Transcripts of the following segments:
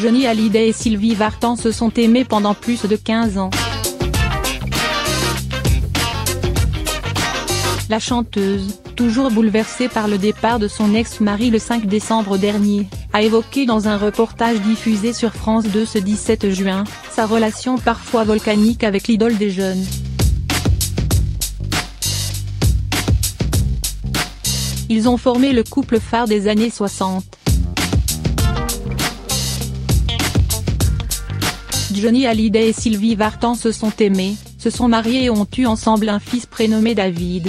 Johnny Hallyday et Sylvie Vartan se sont aimés pendant plus de 15 ans. La chanteuse, toujours bouleversée par le départ de son ex-mari le 5 décembre dernier, a évoqué dans un reportage diffusé sur France 2 ce 17 juin, sa relation parfois volcanique avec l'idole des jeunes. Ils ont formé le couple phare des années 60. Johnny Hallyday et Sylvie Vartan se sont aimés, se sont mariés et ont eu ensemble un fils prénommé David.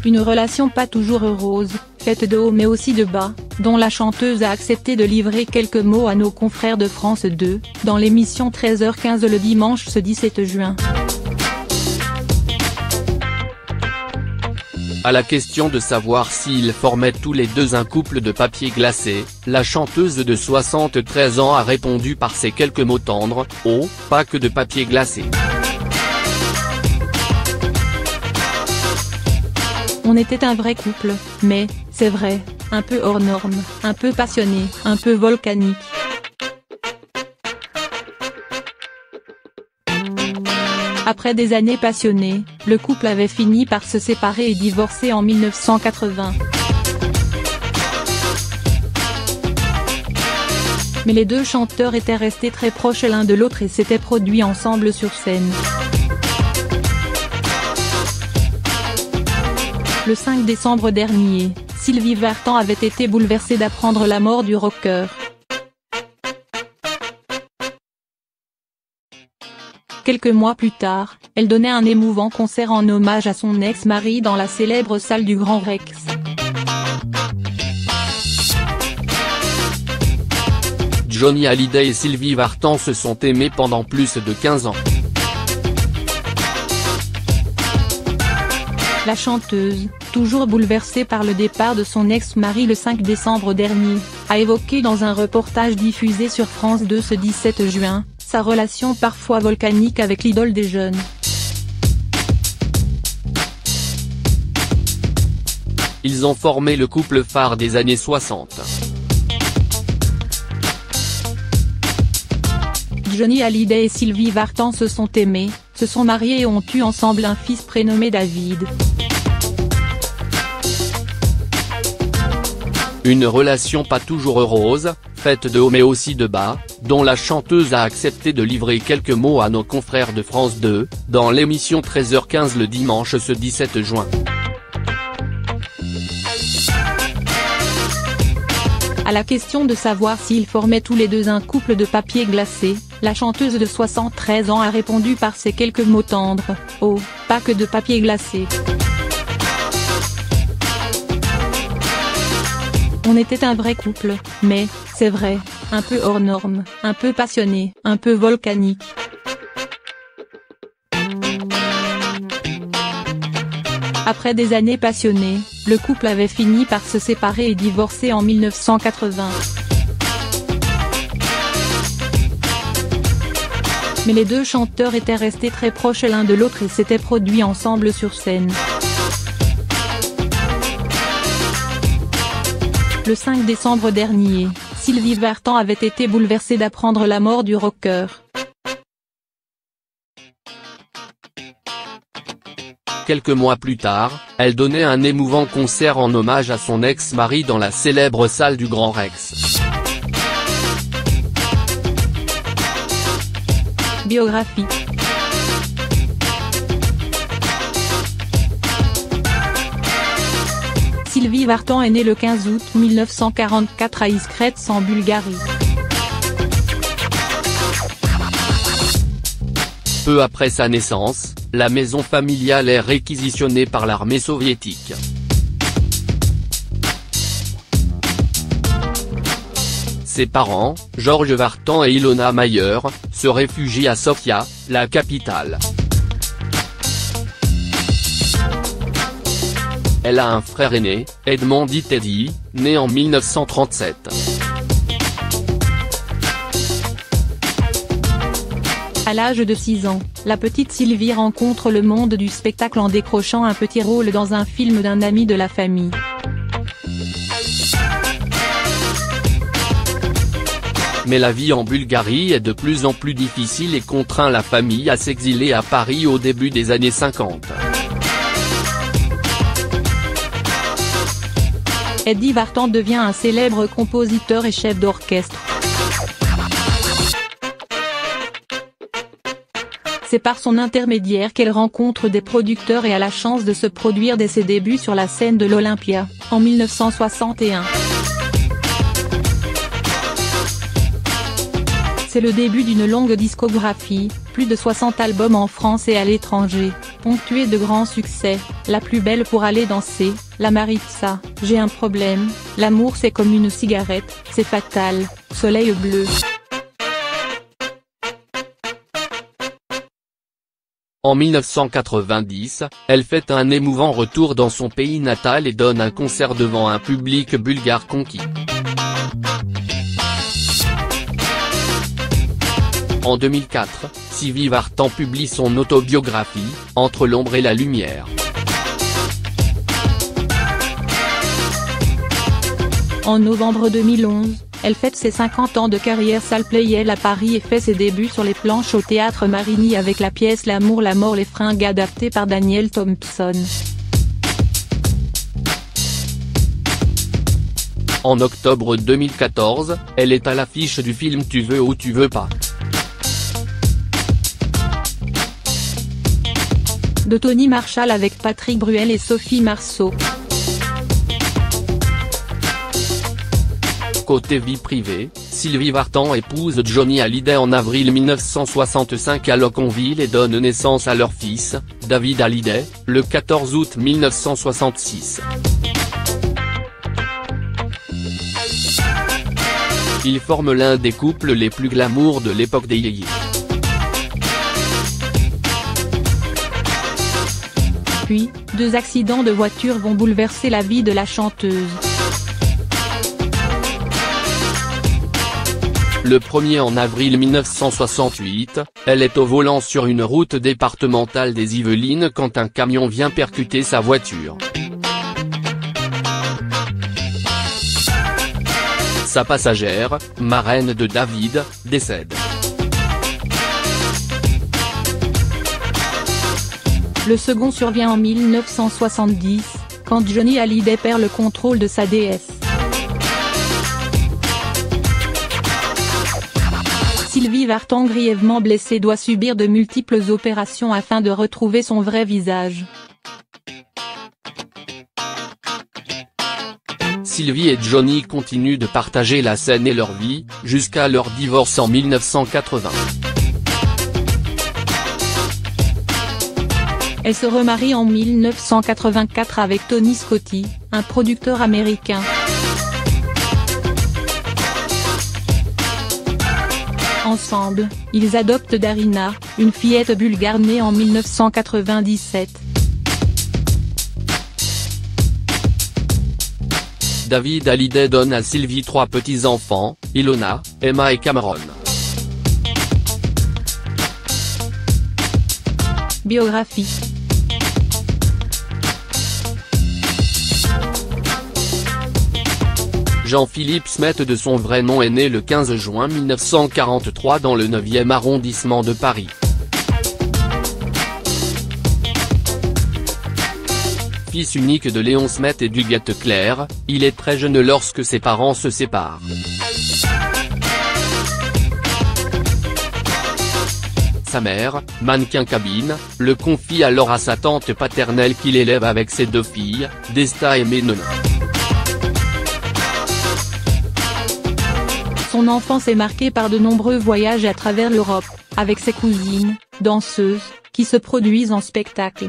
Une relation pas toujours heureuse, faite de haut mais aussi de bas, dont la chanteuse a accepté de livrer quelques mots à nos confrères de France 2, dans l'émission 13h15 le dimanche ce 17 juin. À la question de savoir s'ils formaient tous les deux un couple de papier glacé, la chanteuse de 73 ans a répondu par ces quelques mots tendres: « Oh, pas que de papier glacé. On était un vrai couple, mais, c'est vrai, un peu hors norme, un peu passionné, un peu volcanique. » Après des années passionnées, le couple avait fini par se séparer et divorcer en 1980. Mais les deux chanteurs étaient restés très proches l'un de l'autre et s'étaient produits ensemble sur scène. Le 5 décembre dernier, Sylvie Vartan avait été bouleversée d'apprendre la mort du rocker. Quelques mois plus tard, elle donnait un émouvant concert en hommage à son ex-mari dans la célèbre salle du Grand Rex. Johnny Hallyday et Sylvie Vartan se sont aimés pendant plus de 15 ans. La chanteuse, toujours bouleversée par le départ de son ex-mari le 5 décembre dernier, a évoqué dans un reportage diffusé sur France 2 ce 17 juin, sa relation parfois volcanique avec l'idole des jeunes. Ils ont formé le couple phare des années 60. Johnny Hallyday et Sylvie Vartan se sont aimés, se sont mariés et ont eu ensemble un fils prénommé David. Une relation pas toujours heureuse, faite de haut mais aussi de bas, dont la chanteuse a accepté de livrer quelques mots à nos confrères de France 2, dans l'émission 13h15 le dimanche ce 17 juin. À la question de savoir s'ils formaient tous les deux un couple de papier glacé, la chanteuse de 73 ans a répondu par ces quelques mots tendres: « Oh, pas que de papier glacé. On était un vrai couple, mais, c'est vrai, un peu hors norme, un peu passionné, un peu volcanique. » Après des années passionnées, le couple avait fini par se séparer et divorcer en 1980. Mais les deux chanteurs étaient restés très proches l'un de l'autre et s'étaient produits ensemble sur scène. Le 5 décembre dernier, Sylvie Vartan avait été bouleversée d'apprendre la mort du rocker. Quelques mois plus tard, elle donnait un émouvant concert en hommage à son ex-mari dans la célèbre salle du Grand Rex. Biographie. Sylvie Vartan est née le 15 août 1944 à Iskretz en Bulgarie. Peu après sa naissance, la maison familiale est réquisitionnée par l'armée soviétique. Ses parents, Georges Vartan et Ilona Mayer, se réfugient à Sofia, la capitale. Elle a un frère aîné, Edmond dit Teddy, né en 1937. À l'âge de 6 ans, la petite Sylvie rencontre le monde du spectacle en décrochant un petit rôle dans un film d'un ami de la famille. Mais la vie en Bulgarie est de plus en plus difficile et contraint la famille à s'exiler à Paris au début des années 50. Eddie Vartan devient un célèbre compositeur et chef d'orchestre. C'est par son intermédiaire qu'elle rencontre des producteurs et a la chance de se produire dès ses débuts sur la scène de l'Olympia, en 1961. C'est le début d'une longue discographie, plus de 60 albums en France et à l'étranger, ponctués de grands succès, La plus belle pour aller danser, La Maritza, J'ai un problème, L'amour c'est comme une cigarette, C'est fatal, Soleil bleu. En 1990, elle fait un émouvant retour dans son pays natal et donne un concert devant un public bulgare conquis. En 2004, Sylvie Vartan publie son autobiographie, Entre l'ombre et la lumière. En novembre 2011, elle fête ses 50 ans de carrière salle Playel à Paris et fait ses débuts sur les planches au Théâtre Marigny avec la pièce L'amour, la mort, les fringues adaptée par Daniel Thompson. En octobre 2014, elle est à l'affiche du film Tu veux ou tu veux pas. De Tony Marshall avec Patrick Bruel et Sophie Marceau. Côté vie privée, Sylvie Vartan épouse Johnny Hallyday en avril 1965 à Loconville et donne naissance à leur fils, David Hallyday, le 14 août 1966. Ils forment l'un des couples les plus glamour de l'époque des yéyés. Puis, 2 accidents de voiture vont bouleverser la vie de la chanteuse. Le premier en avril 1968, elle est au volant sur une route départementale des Yvelines quand un camion vient percuter sa voiture. Sa passagère, marraine de David, décède. Le second survient en 1970, quand Johnny Hallyday perd le contrôle de sa déesse. Sylvie Vartan, grièvement blessée, doit subir de multiples opérations afin de retrouver son vrai visage. Sylvie et Johnny continuent de partager la scène et leur vie, jusqu'à leur divorce en 1980. Elle se remarie en 1984 avec Tony Scotti, un producteur américain. Ensemble, ils adoptent Darina, une fillette bulgare née en 1997. David Hallyday donne à Sylvie 3 petits-enfants, Ilona, Emma et Cameron. Biographie. Jean-Philippe Smet de son vrai nom est né le 15 juin 1943 dans le 9e arrondissement de Paris. Fils unique de Léon Smet et d'Huguette Claire, il est très jeune lorsque ses parents se séparent. Sa mère, mannequin cabine, le confie alors à sa tante paternelle qui l'élève avec ses 2 filles, Desta et Ménona. Son enfance est marquée par de nombreux voyages à travers l'Europe, avec ses cousines, danseuses, qui se produisent en spectacle.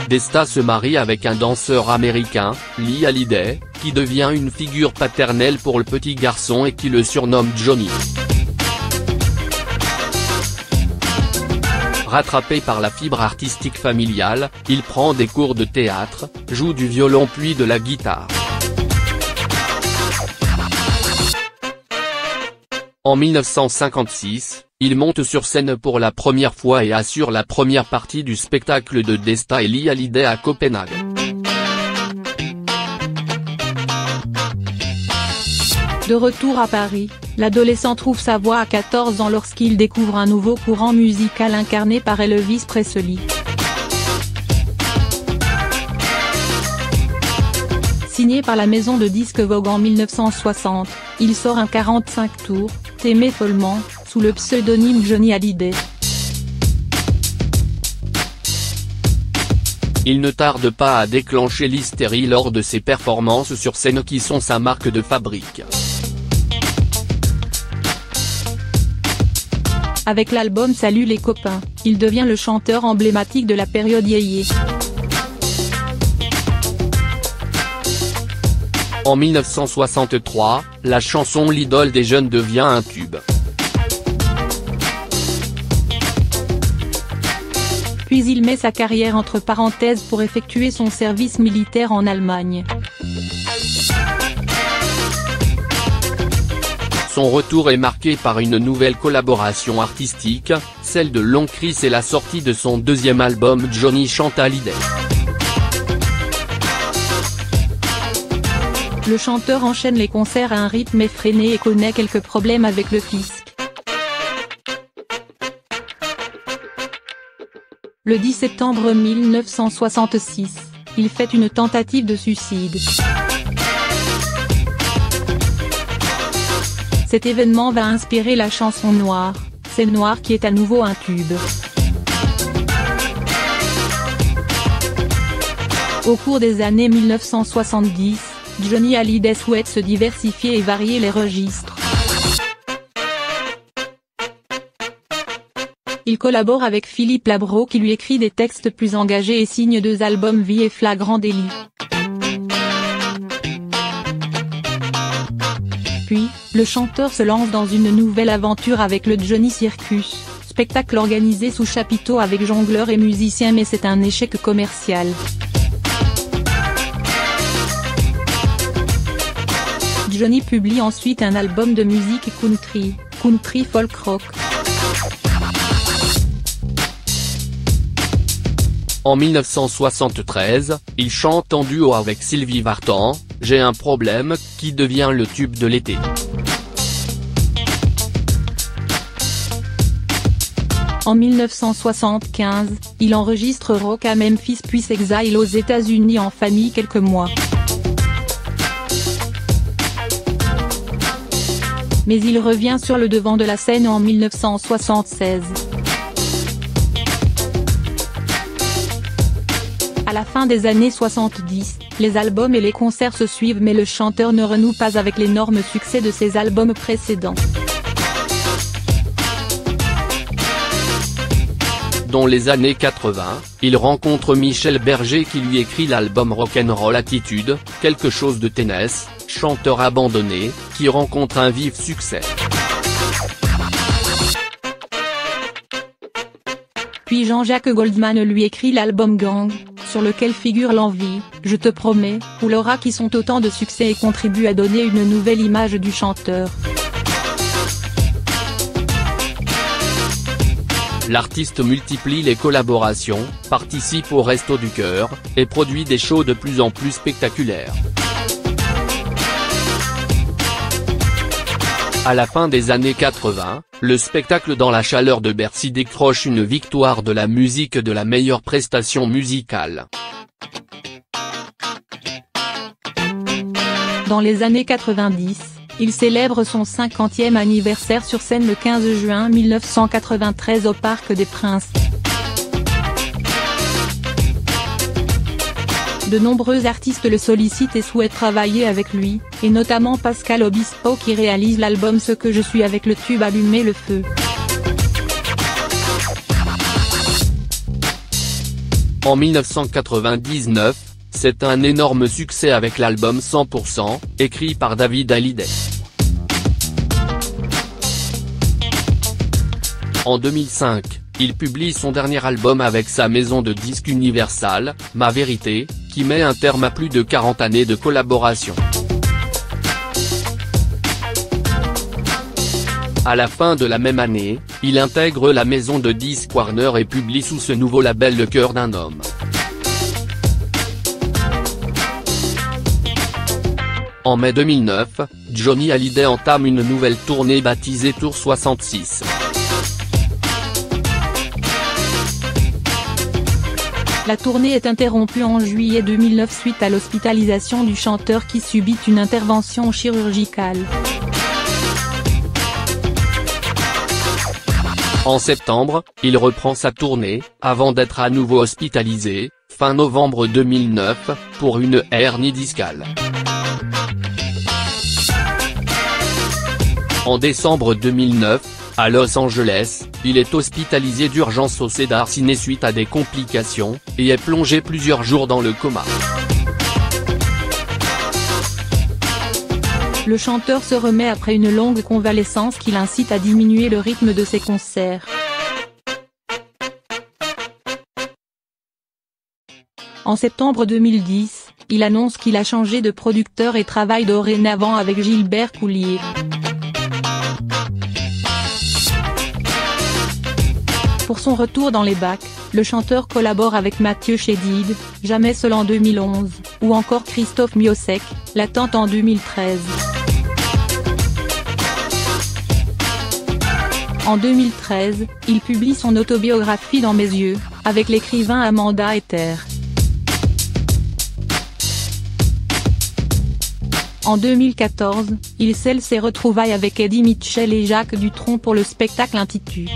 Desta se marie avec un danseur américain, Lee Hallyday, qui devient une figure paternelle pour le petit garçon et qui le surnomme Johnny. Rattrapé par la fibre artistique familiale, il prend des cours de théâtre, joue du violon puis de la guitare. En 1956, il monte sur scène pour la première fois et assure la première partie du spectacle de Desta et Lee Hallyday à Copenhague. De retour à Paris, l'adolescent trouve sa voie à 14 ans lorsqu'il découvre un nouveau courant musical incarné par Elvis Presley. Signé par la maison de disques Vogue en 1960, il sort un 45 tours, T'aimer follement, sous le pseudonyme Johnny Hallyday. Il ne tarde pas à déclencher l'hystérie lors de ses performances sur scène qui sont sa marque de fabrique. Avec l'album Salut les copains, il devient le chanteur emblématique de la période yéyé. En 1963, la chanson L'idole des jeunes devient un tube. Puis il met sa carrière entre parenthèses pour effectuer son service militaire en Allemagne. Son retour est marqué par une nouvelle collaboration artistique, celle de Long Chris et la sortie de son deuxième album Johnny chante Hallyday. Le chanteur enchaîne les concerts à un rythme effréné et connaît quelques problèmes avec le fisc. Le 10 septembre 1966, il fait une tentative de suicide. Cet événement va inspirer la chanson Noir, c'est Noir qui est à nouveau un tube. Au cours des années 1970, Johnny Hallyday souhaite se diversifier et varier les registres. Il collabore avec Philippe Labro qui lui écrit des textes plus engagés et signe 2 albums Vie et Flagrant délit. Puis, le chanteur se lance dans une nouvelle aventure avec le Johnny Circus, spectacle organisé sous chapiteau avec jongleurs et musiciens, mais c'est un échec commercial. Johnny publie ensuite un album de musique country folk rock. En 1973, il chante en duo avec Sylvie Vartan, J'ai un problème, qui devient le tube de l'été. En 1975, il enregistre Rock à Memphis puis s'exile aux États-Unis en famille quelques mois. Mais il revient sur le devant de la scène en 1976. À la fin des années 70, les albums et les concerts se suivent mais le chanteur ne renoue pas avec l'énorme succès de ses albums précédents. Dans les années 80, il rencontre Michel Berger qui lui écrit l'album Rock'n'Roll Attitude, quelque chose de Tennessee, chanteur abandonné, qui rencontre un vif succès. Puis Jean-Jacques Goldman lui écrit l'album Gang, sur lequel figure L'Envie, Je te promets, ou Laura qui sont autant de succès et contribuent à donner une nouvelle image du chanteur. L'artiste multiplie les collaborations, participe au Resto du Cœur, et produit des shows de plus en plus spectaculaires. À la fin des années 80, le spectacle dans la chaleur de Bercy décroche une victoire de la musique de la meilleure prestation musicale. Dans les années 90, il célèbre son 50e anniversaire sur scène le 15 juin 1993 au Parc des Princes. De nombreux artistes le sollicitent et souhaitent travailler avec lui, et notamment Pascal Obispo qui réalise l'album Ce que je suis avec le tube Allumer le feu. En 1999, c'est un énorme succès avec l'album 100%, écrit par David Hallyday. En 2005, il publie son dernier album avec sa maison de disques Universal, Ma Vérité, qui met un terme à plus de 40 années de collaboration. À la fin de la même année, il intègre la maison de disques Warner et publie sous ce nouveau label Le Cœur d'un homme. En mai 2009, Johnny Hallyday entame une nouvelle tournée baptisée Tour 66. La tournée est interrompue en juillet 2009 suite à l'hospitalisation du chanteur qui subit une intervention chirurgicale. En septembre, il reprend sa tournée, avant d'être à nouveau hospitalisé, fin novembre 2009, pour une hernie discale. En décembre 2009, à Los Angeles, il est hospitalisé d'urgence au Cedar Sinai suite à des complications, et est plongé plusieurs jours dans le coma. Le chanteur se remet après une longue convalescence qui l'incite à diminuer le rythme de ses concerts. En septembre 2010, il annonce qu'il a changé de producteur et travaille dorénavant avec Gilbert Coulier. Pour son retour dans les bacs, le chanteur collabore avec Mathieu Chédid, Jamais seul en 2011, ou encore Christophe Miossec, L'attente en 2013. En 2013, il publie son autobiographie Dans mes yeux, avec l'écrivain Amanda Ether. En 2014, il scelle ses retrouvailles avec Eddie Mitchell et Jacques Dutronc pour le spectacle intitulé